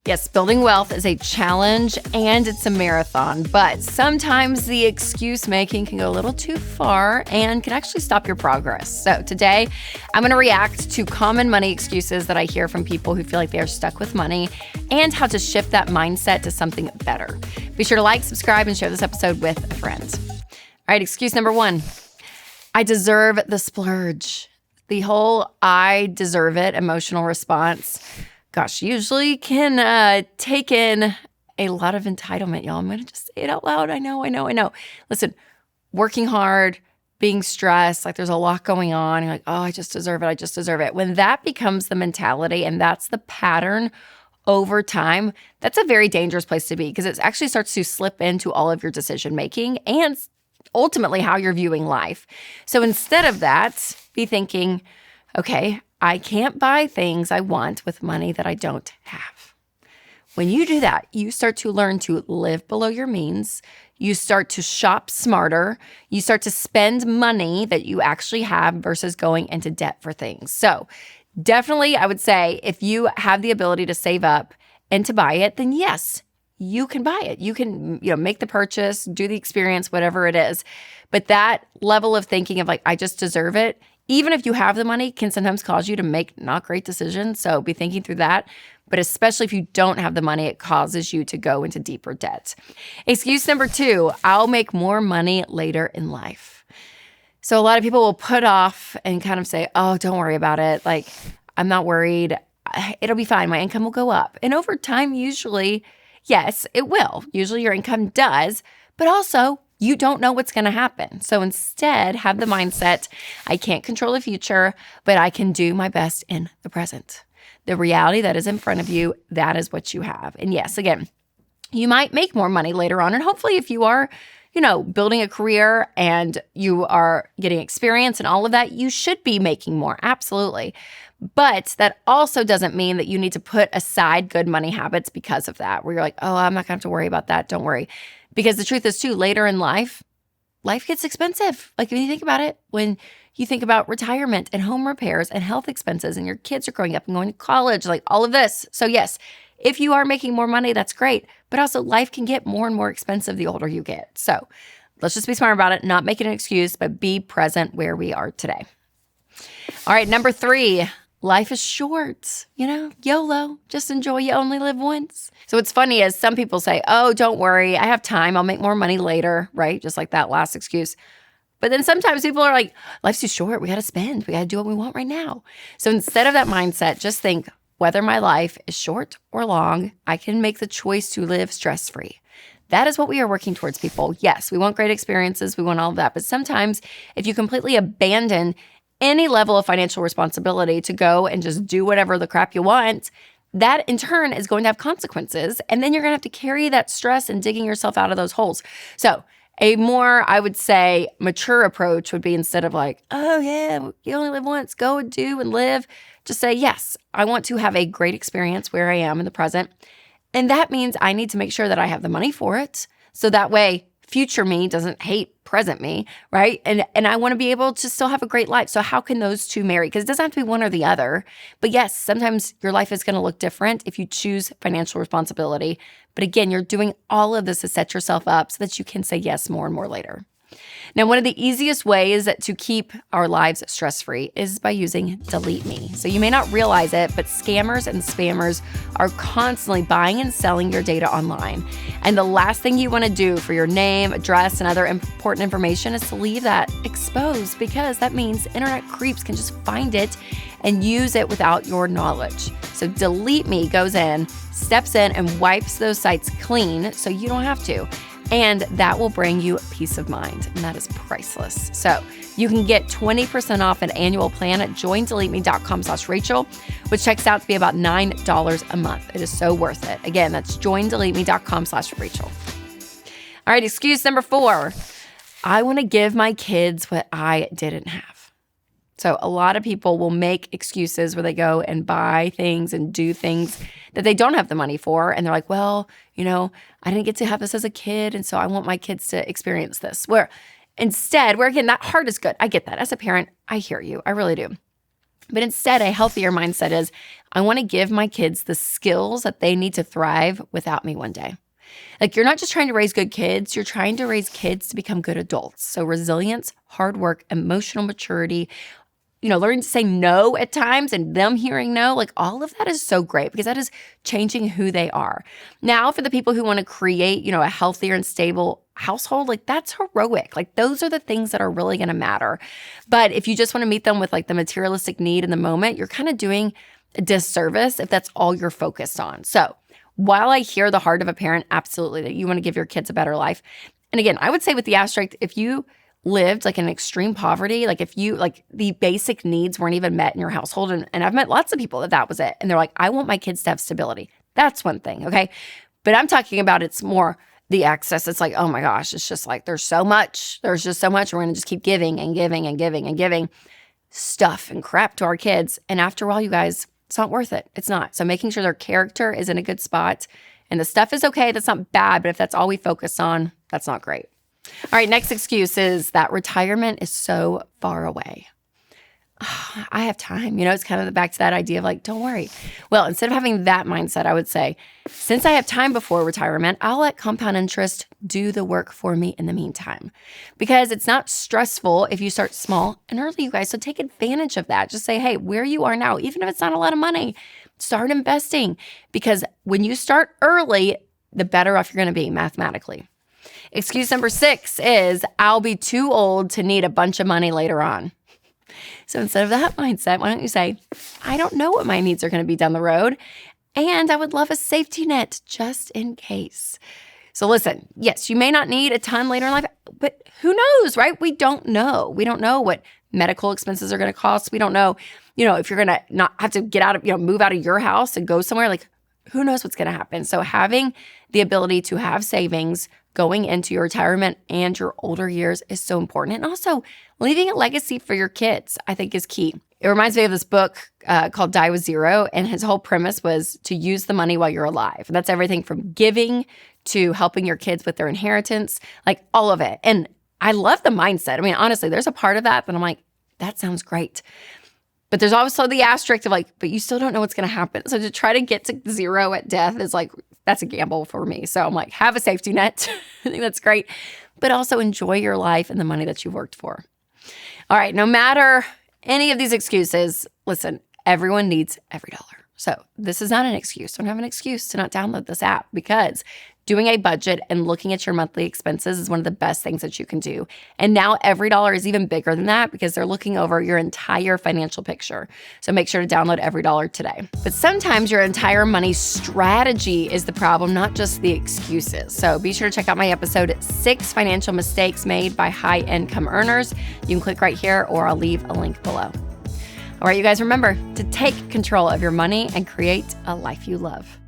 Yes, building wealth is a challenge and it's a marathon, but sometimes the excuse making can go a little too far and can actually stop your progress. So today, I'm going to react to common money excuses that I hear from people who feel like they are stuck with money and how to shift that mindset to something better. Be sure to like, subscribe, and share this episode with a friend. All right, excuse number 1. I deserve the splurge. The whole I deserve it emotional response, gosh, usually can take in a lot of entitlement, y'all. I'm going to just say it out loud. I know. Listen, working hard, being stressed, like there's a lot going on. You're like, oh, I just deserve it. When that becomes the mentality and that's the pattern over time, that's a very dangerous place to be because it actually starts to slip into all of your decision making and ultimately how you're viewing life. So instead of that, be thinking, okay, I can't buy things I want with money that I don't have. When you do that, you start to learn to live below your means. You start to shop smarter. You start to spend money that you actually have versus going into debt for things. So definitely, I would say if you have the ability to save up and to buy it, then yes, you can buy it. You can, make the purchase, do the experience, whatever it is. But that level of thinking of like, I just deserve it, even if you have the money, can sometimes cause you to make not great decisions. So be thinking through that. But especially if you don't have the money, it causes you to go into deeper debt. Excuse number 2, I'll make more money later in life. So a lot of people will put off and kind of say, oh, don't worry about it. Like, I'm not worried. It'll be fine. My income will go up. And over time, usually, yes, it will. Usually your income does. But also, you don't know what's going to happen. So instead, have the mindset, I can't control the future, but I can do my best in the present. The reality that is in front of you, that is what you have. And yes, again, you might make more money later on. And hopefully if you are, building a career and you are getting experience and all of that, you should be making more. Absolutely. But that also doesn't mean that you need to put aside good money habits because of that, where you're like, oh, I'm not going to have to worry about that. Don't worry. Because the truth is too, later in life gets expensive. Like when you think about it, when you think about retirement and home repairs and health expenses and your kids are growing up and going to college, like all of this. So yes, if you are making more money, that's great. But also life can get more and more expensive the older you get. So let's just be smart about it, not make it an excuse, but be present where we are today. All right, number 3. Life is short, YOLO, just enjoy, you only live once. So what's funny is some people say, oh, don't worry, I have time, I'll make more money later, right? Just like that last excuse. But then sometimes people are like, life's too short, we got to spend, we got to do what we want right now. So instead of that mindset, just think, whether my life is short or long, I can make the choice to live stress-free. That is what we are working towards, people. Yes, we want great experiences, we want all of that. But sometimes if you completely abandon any level of financial responsibility to go and just do whatever the crap you want, that in turn is going to have consequences. And then you're going to have to carry that stress and digging yourself out of those holes. So a more, I would say, mature approach would be instead of like, oh yeah, you only live once, go and do and live. Just say, yes, I want to have a great experience where I am in the present. And that means I need to make sure that I have the money for it. So that way, future me doesn't hate present me, right? And I want to be able to still have a great life. So how can those two marry? Because it doesn't have to be one or the other. But yes, sometimes your life is going to look different if you choose financial responsibility. But again, you're doing all of this to set yourself up so that you can say yes more and more later. Now, one of the easiest ways to keep our lives stress-free is by using Delete Me. So you may not realize it, but scammers and spammers are constantly buying and selling your data online. And the last thing you want to do for your name, address, and other important information is to leave that exposed, because that means internet creeps can just find it and use it without your knowledge. So Delete Me goes in, steps in, and wipes those sites clean so you don't have to. And that will bring you peace of mind, and that is priceless. So you can get 20% off an annual plan at joindeleteme.com/Rachel, which checks out to be about $9 a month. It is so worth it. Again, that's joindeleteme.com/Rachel. All right, excuse number 4. I want to give my kids what I didn't have. So a lot of people will make excuses where they go and buy things and do things that they don't have the money for. And they're like, well, I didn't get to have this as a kid, and so I want my kids to experience this. Where again, that heart is good. I get that. As a parent, I hear you. I really do. But instead, a healthier mindset is, I want to give my kids the skills that they need to thrive without me one day. Like, you're not just trying to raise good kids, you're trying to raise kids to become good adults. So resilience, hard work, emotional maturity, learning to say no at times and them hearing no, like all of that is so great because that is changing who they are. Now, for the people who want to create, a healthier and stable household, like that's heroic. Like those are the things that are really going to matter. But if you just want to meet them with like the materialistic need in the moment, you're kind of doing a disservice if that's all you're focused on. So while I hear the heart of a parent, absolutely, that you want to give your kids a better life. And again, I would say with the asterisk, if you lived like in extreme poverty, like if you like the basic needs weren't even met in your household, and I've met lots of people that was it. And they're like, I want my kids to have stability. That's one thing, okay? But I'm talking about it's more the excess. It's like, oh my gosh, it's just like there's so much. There's just so much. We're going to just keep giving and giving and giving and giving stuff and crap to our kids. And after all, you guys, it's not worth it. It's not. So making sure their character is in a good spot and the stuff is okay. That's not bad. But if that's all we focus on, that's not great. All right, next excuse is that retirement is so far away. I have time. It's kind of back to that idea of like, don't worry. Well, instead of having that mindset, I would say, since I have time before retirement, I'll let compound interest do the work for me in the meantime. Because it's not stressful if you start small and early, you guys. So take advantage of that. Just say, hey, where you are now, even if it's not a lot of money, start investing. Because when you start early, the better off you're going to be mathematically. Excuse number 6 is, I'll be too old to need a bunch of money later on. So instead of that mindset, why don't you say, I don't know what my needs are going to be down the road, and I would love a safety net just in case. So listen, yes, you may not need a ton later in life, but who knows, right? We don't know. We don't know what medical expenses are going to cost. We don't know, if you're going to not have to get out of, move out of your house and go somewhere, like who knows what's going to happen. So having the ability to have savings going into your retirement and your older years is so important. And also leaving a legacy for your kids, I think, is key. It reminds me of this book called Die with Zero. And his whole premise was to use the money while you're alive. And that's everything from giving to helping your kids with their inheritance, like all of it. And I love the mindset. I mean, honestly, there's a part of that I'm like, that sounds great. But there's also the asterisk of like, but you still don't know what's going to happen. So to try to get to zero at death is like, that's a gamble for me. So I'm like, have a safety net. I think that's great. But also enjoy your life and the money that you've worked for. All right, no matter any of these excuses, listen, everyone needs every dollar. So this is not an excuse. Don't have an excuse to not download this app, because doing a budget and looking at your monthly expenses is one of the best things that you can do. And now every dollar is even bigger than that because they're looking over your entire financial picture. So make sure to download Every Dollar today. But sometimes your entire money strategy is the problem, not just the excuses. So be sure to check out my episode, 6 Financial Mistakes Made by High Income Earners. You can click right here, or I'll leave a link below. All right, you guys, remember to take control of your money and create a life you love.